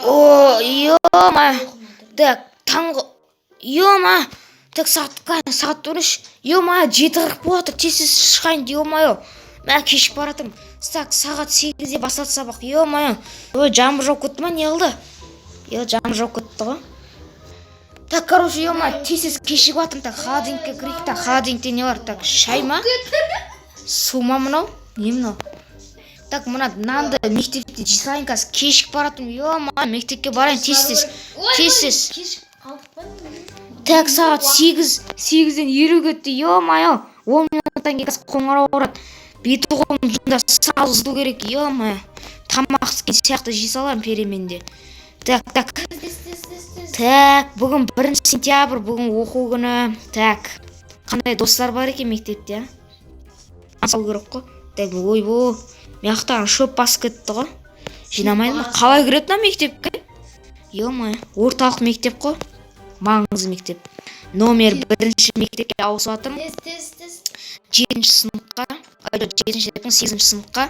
О, ё-ма. Так, таңғы. Ё-ма. Так, сағат 13. Ё-ма, 7:40 болады. Тез шығайын, ё-ма. Мен кешіп баратырмын. Так, сағат 8-де басталды сабақ. Ё-ма. Ой, жаңбыр жауып кетті ма, не қылды? Жаңбыр жауып кетті ғой. Так, короче, ё-ма, тез кешіп жатырмын. Так, холодильникке кірейік. Так, холодильникте не бар? Так, шай ма? Су ма мынау? Не мынау? Так, мына нанды мектепте жисайын, қазір кешіп баратырмын. Ё-ма, мектепке барайын, тез. Так, сағат 8-ден 50 кетті. Ё-ма, 10 минуттан кейін қазір қоңырау ұрады. Беті қолым жында салғызу керек. Ё-ма, тамақ істеген сияқты жей саламын переменде. Так, бүгін 1 сентябрь, бүгін оқу күні. Так, қандай достар бар екен мектепте? Асау керек қой. Так, ойбой, мияқтан шөп басып кетті ғой. Жинамайды ма? Қалай кіреді мектепке? Ё-ма, орталық мектеп қой. Маңызды мектеп. Номер 1 мектепке ауысып жатырмын. 7-ші сыныпқа. 8-ші сыныпқа.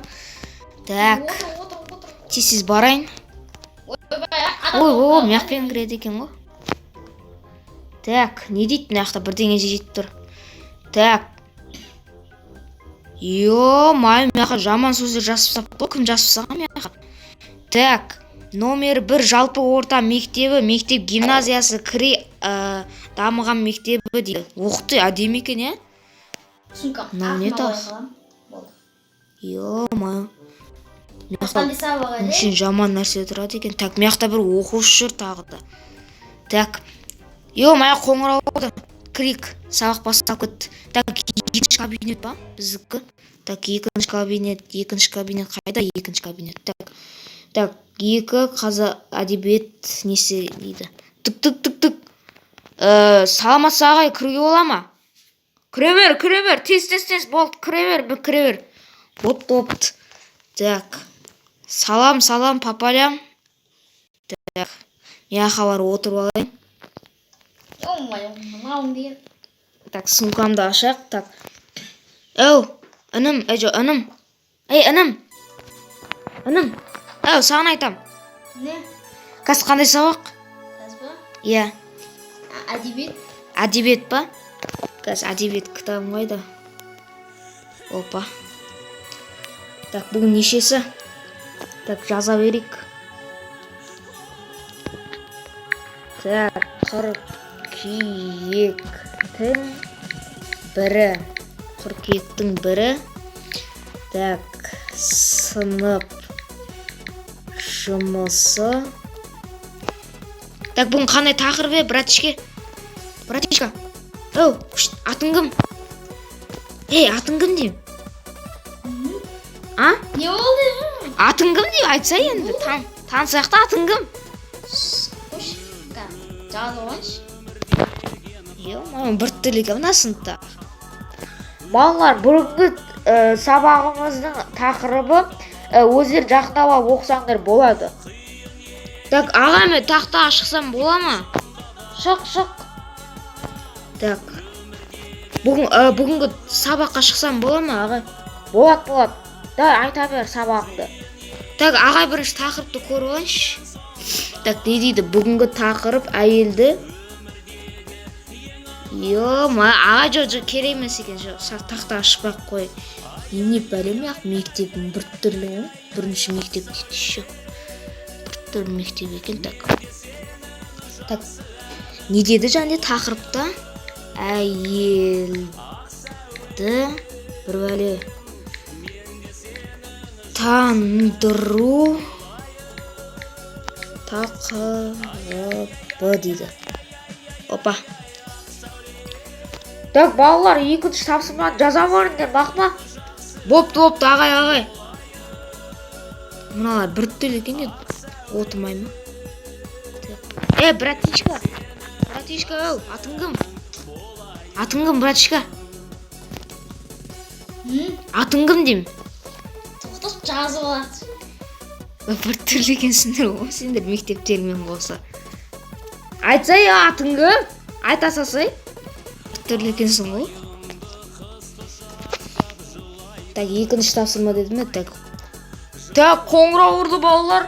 Так, тез барайын. Ой, мияқпен кіреді екен ғой. Так, не дейді мияқта бірдеңе жетіп тұр. Так. Ё-ма, мияқа жаман сөздер жазып тапты ғой. Кім жазып тапқан мияқа? Так, номер 1 жалпы орта мектебі, мектеп гимназиясы кіре дамыған мектебі дейді. Оқыты әдемі екен, е? Мынау не тағы? Ё-ма. Үшін жаман нәрсе тұрады екен. Так, мияқта бір оқушы жүр тағы да. Так. Ё-ма, қоңырау болды. Крик, сабақ басталып кетті. Так, 2-ші кабинет па? Біздікі. Так, 2-ші кабинет қайда? 2-ші кабинет. Так, 2 қазақ әдебиет несі дейді. Түк. Саламатсыз ағай, кіруге бола ма? Кіре бер, тез, болды, кіре бер. Бопты. Так, салам, папалям. Так, мияқа бар отырып алайын. Так, сумкамды ашақ. Так, інім. Ей, інім. Саған айтам. Не? Қазір қандай сабақ? Қазір ба? Иә. Әдебиет па? Қазір әдебиет кітабым қайда? Опа. Так, бүгін нешесі? Так, жаза берейік. Так, қыркүйектің 1-і. Так, сынып жұмысы. Так, бүгін қандай тақырып, братишка? Атың кім? Атың кім дейм? Не болды? Атың кім дейм, айтса енді. Танысақты атың кім? Жазып алайыншы. Бір тілі кім сыныпта? Балалар, бүгінгі сабағымыздың тақырыбы өздер жақындап алып оқысаңдар болады. Так, аға, мен тақтаға шықсам бола ма? Шық. Так, бүгінгі сабаққа шықсам бола ма, ағай? Болады. Да, айта бер сабағыңды. Так, ағай, бірінші тақырыпты көріп алайыншы. Так, не дейді? Бүгінгі тақырып әйелді. Ё-ма, ағай, жоқ, керек емес екен. Тақтаға шықпақ қой. Не бәлем яқ мектебім бір түрлі. Бірінші мектеп дейді. Бір түрлі мектеп екен. Так, не деді жаңде тақырыпта? Әйелді бір бәле тандыру тақырыбы дейді. Опа. Так, балалар, 2-ші тапсырманы жаза көріңдер, бақма. Бопты, ағай. Мыналар бір түрлі екен еді. Отырмай ма? Братишка, атың кім? Братишка? Атың кім дейм? Тоқтық жазып алады. Бір түрлі екенсіңдер ғой, сендер мектептермен болса. Айтсай, атың кім? Айта салсай. Бір түрлі екенсің ғой. Так, 2-ші тапсырма деді ме? Так, қоңырау ұрды балалар.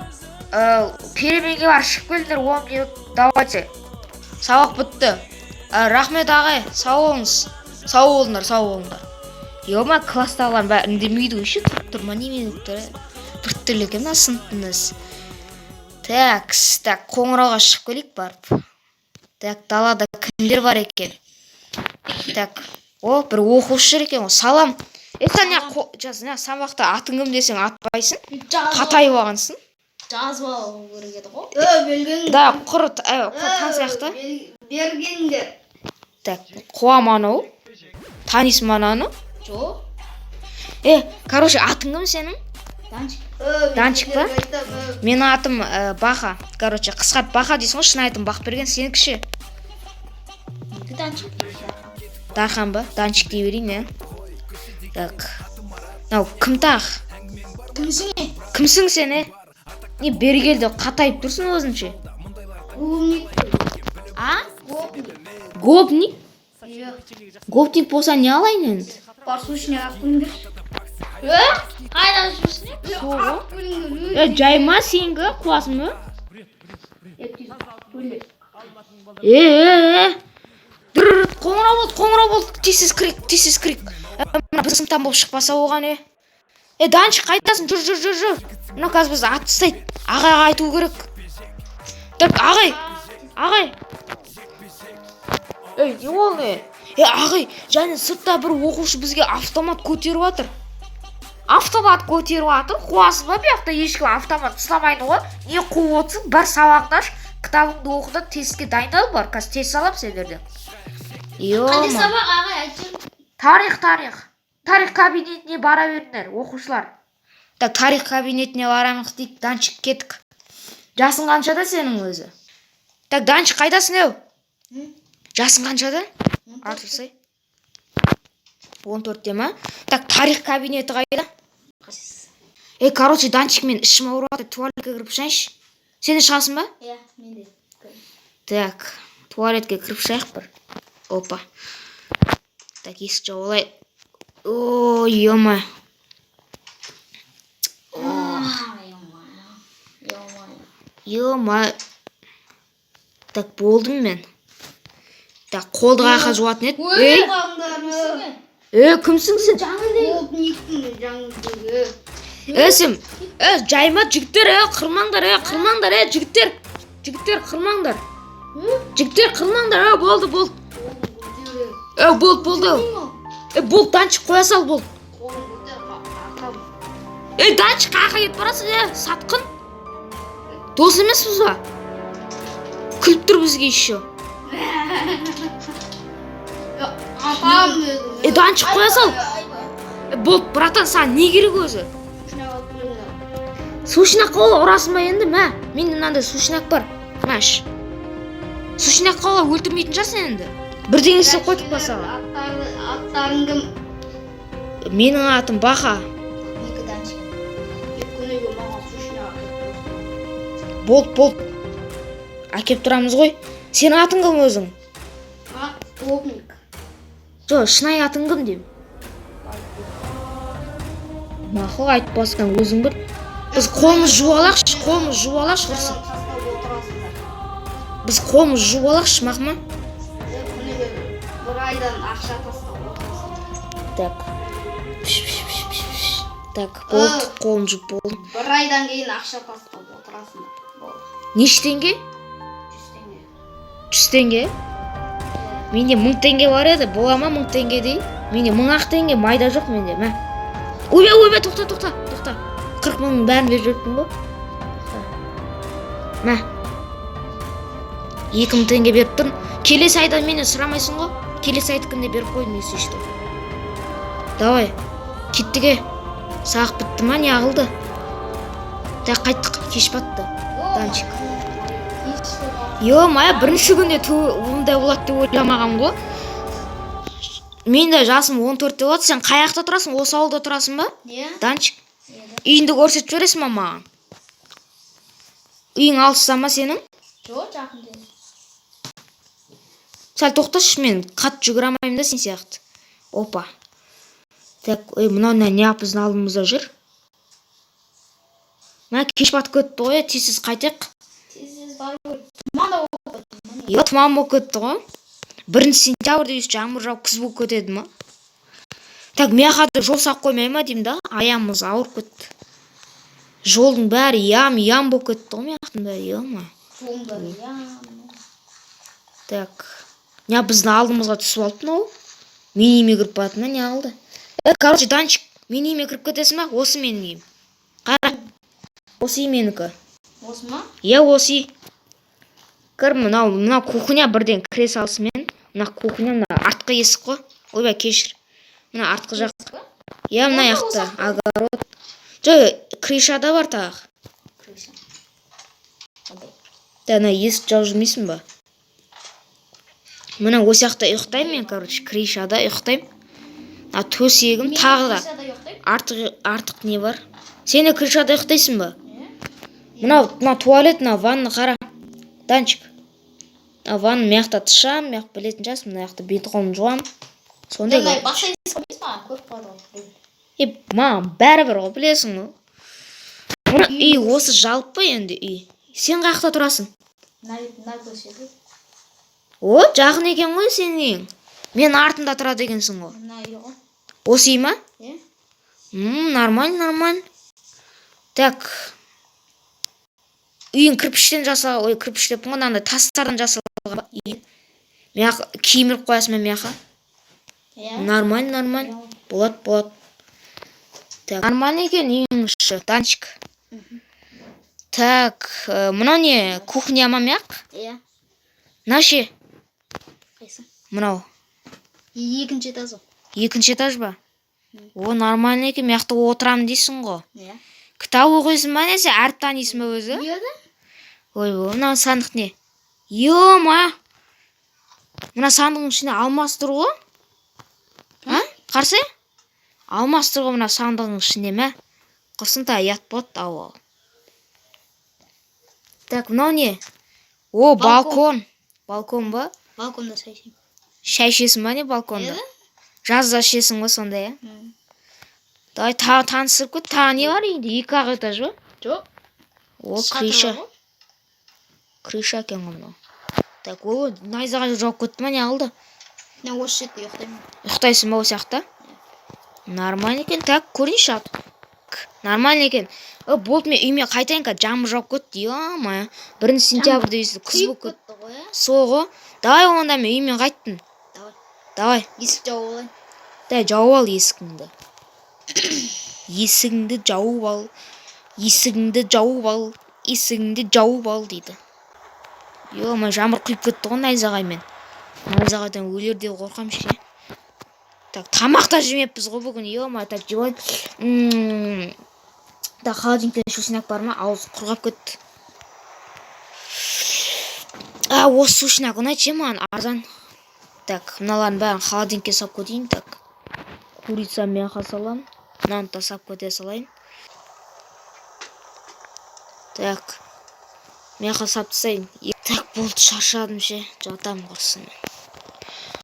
переменге бар, шығып келдіңдер 10 минут. Давайте. Сабақ бітті. Рахмет ағай, сау болыңыз. Сау болыңдар. Ема класстағылар бәрі үндемейді өші тұрма немен өттірі. Бірттірлі екен мына сыныптыңыз. Так, қоңырауға шығып келейік барып. Так, далада кімдер бар екен? Так, бір оқушы екен, салам. Сен сабақта атың кім десең атпайсың, қатайып алғансың. жазып алу керек еді ғой. Білген. Да, құр тан сияқты. Бергендер. Так, қуам анау. Танисың ба ананы? жоқ. Короче, атың кім сенің? Данчик па? Менің атым Баха. Короче, қысқарт Баха дейсің ғой, шын айтым Бақберген, сенікі ше? Данчик. Дархан ба? Данчик дей берейін, Так. Нау, кім тақ? Кімсің сен, Не бергелді қатайып тұрсың өзінше? Гопник? Гопник болса не алайын енді? Барсушыне ақпыңдыр. Қайдан жүрсің? Жайма сенгі қуасың ба? Қоңырау болды. Тесіз крик. Біз сыныптан болып шықпаса оған, Данчик қайтасың, жүр. Мына қазір біз ат тастайды. Ағайға айту керек. Так, ағай. Не ол не? Ағай, және сыртта бір оқушы бізге автомат көтеріп жатыр. Қуасыз ба, бияқта ешкім автомат ұстамайды ғой. Не қуып отырсың, бір сабақты аш, кітабыңды оқыда тестке дайындал бар. Қазір тест салап сендерде. Қандай сабақ ағай айтшы? Тарих кабинетіне бара беріңдер, оқушылар. Так, тарих кабинетіне барамыз дейді, Данчик кеттік. Жасың қаншада сенің өзі? Так, Данчик қайдасың, Жасың қаншада? Артырсай. 14-те ма? Так, тарих кабинеті қайда? Короче, Данчик мен ішім ауырып жатыр, туалетке кіріп шығайыншы. Сен де шығасың ба? Менде. Так, туалетке кіріп шығайық бір. Опа. Так, есік жауылай. Ема. Так, болдым мен. Так, қолды қайқа жуатын еді. Кімсің сен? Сен, жайма жігіттер, қырмаңдар, жігіттер. Жігіттер, қырмаңдар. Болды. Болды, Данчик қоя сал, болды. Данчик қайқа кетіп барасың, сатқын. Дос емеспіз ба? Күліп тұр бізге еще. Данчик қоя сал. Болды, братан, саған не керек өзі? Сушинақ қолы ұрасың ба енді, мә? Менде мынандай сушинақ бар. Мәш. Сушинақ қолы өлтірмейтін жарсың енді. Бірден істеп қойдық па саған? Аттарың кім? Менің атым Баха. Болды. Әкеп тұрамыз ғой. Сен атың кім өзің? Гопник. Жоқ, шынай атың кім дейм? Мақұл айтпасқан өзің бір. Біз қолымыз жуалақшы, құрсын. Біз қолымыз жуалақшы, мақма. Бір айдан ақша тастап отырасың. Так, болды, қолым жуып болдым. Бір айдан кейін ақша тастап отырасың. Неше теңге? 100 100 теңге. теңге? Менде 1000 теңге бар еді, бола ма 1000 теңге дей? Менде 1000 теңге майда жоқ менде, мә. Ойбе, тоқта. 40 000-ның бәрін беріп жеттім ғой. Мә. 2000 теңге беріп тұрмын. Келесі айда мені сұрамайсың ғой. Келесі айдыкінде беріп қойдым, есі ішті. Давай, кеттіге. Сағық бітті ма, не ағылды? Так, қайттық, кеш батты. Данчик. Мая бірінші күнде ондай болады деп ойламаған ғой. Мен де жасым 14-те болады. Сен қаяқта тұрасың? Осы ауылда тұрасың ба? Данчик. Үйінді көрсетіп жібересің ба маған? Үйің алыста ма сенің? Жоқ, жақында. Сәл тоқташы, мен қат жүгіре алмаймын да сен сияқты. Опа. Так, мынау не біздің алдымызда жүр? Мә кеш батып кетті ғой, тез қайтайық. Тез бару керек. Тұман да болып кетті. Иә, тұман болып кетті ғой. 1 сентябрьде өйстіп жаңбыр жауып күз болып кетеді ма? Так, мияқа да жол сап қоймай ма деймін да, аяғымыз ауырып кетті. Жолдың бәрі ям болып кетті ғой, мияқтың бәрі, ема. Жолың бәрі Так, не біздің алдымызға түсіп алды мынау. Миниме кіріп батына не алды? Короче, Данчик, миниме кіріп кетесің ба? Осы менің үйім. Қара, осы үй менікі. Осы ма? Иә, осы үй. Кір, мынау кухня бірден кіре салысымен. Мына кухня, мына артқы есік қой. Ойбай, кешір. Мына артқы жақ. Иә, мына яқта, огород. Кришада бар тағы. Криша. Да, мына есік жауып жүрмейсің ба? Мына осы жақта ұйықтаймын мен, короче, кришада ұйықтаймын. Төсегім тағы да. Артық не бар? Сен де кришада ұйықтайсың ба? Мына туалет, мына ванна қара. Данчик. Ванна мияқта тышам, мияқ білетін жас, мына жақта беті қолым жуам. Сондай ғой. Басқа есік қоймайсың ба? Көріп қалды ғой. Маған бәрібір ғой, білесің ғой. Мына үй осы жалпы енді үй. Сен қаяқта тұрасың? Мына көшеде. О, жақын екен ғой сенің үйің. Мен артында тұрады екенсің ғой. Мына үй ғой. Осы үй ма? Иә. Нормально. Так. Үйің кірпіштен жасалған, кірпіш деп ғой, андай тастардан жасалған үй. Мияқ киім іліп қоясың ба мияқа? Иә. Нормально. Болады. Так, нормально екен үйің іші, Данчик. Так, мынау не, кухня ма мияқ? Иә. Наше? Қайсы? Мынау. Екінші этаж ғой. Екінші этаж ба? О, нормально екен, мияқта отырамын дейсің ғой. Иә. Кітап оқисың ба несе, әріп танисың ба өзі? Үйеді? Ойбай, мына сандық не? Ема! Мына сандығың ішінде алмас тұр ғой? Қарсы? Алмас тұр ғой мына сандығың ішінде ме? Құрсын та ят болады, ау. Так, мынау не? О, балкон. Балкон ба? Балконда шай ішемін. Шай ішесің ба не балконда? Жазда ішесің ғой сонда, иә? Давай танысып кет, тағы не бар үйінде? 2 этаж ба? Жоқ. О, крыша екен ғой мынау. Так, о, найзаға жауып кетті ма, не алды? Мен осы жерде ұйықтаймын. Ұйықтайсың ба осы жақта? Нормально екен, так, көрейінші ат. Нормально екен. Болды, мен үйіме қайтайын, жаңбыр жауып кетті, ема. 1 сентябрьде күз болып кетті. Соғы. Давай, онда мен үйіме қайттым. Давай. Есік жауып алайын. Да, жауып ал есігіңді. Есігіңді жауып ал. Есігіңді жауып ал. Есігіңді жауып ал дейді. Ема, жаңбыр құйып кетті ғой найзағаймен. Найзағайдан өлерде қорқам ше. Так, тамақта жемеппіз ғой бүгін. Ема, так, жауайын. Так, холодильниктен сушняк бар ма? Ауыз құрғап кетті. Осы сушняк ұнайды ше маған, арзан. Так, мыналарын бәрін холодильникке сап кетейін. Так, курица мияқа салам. Нан да сап кете салайын. Так, мияқа сап тастайын. Так, болды, шаршадым ше. Жатам құрсын.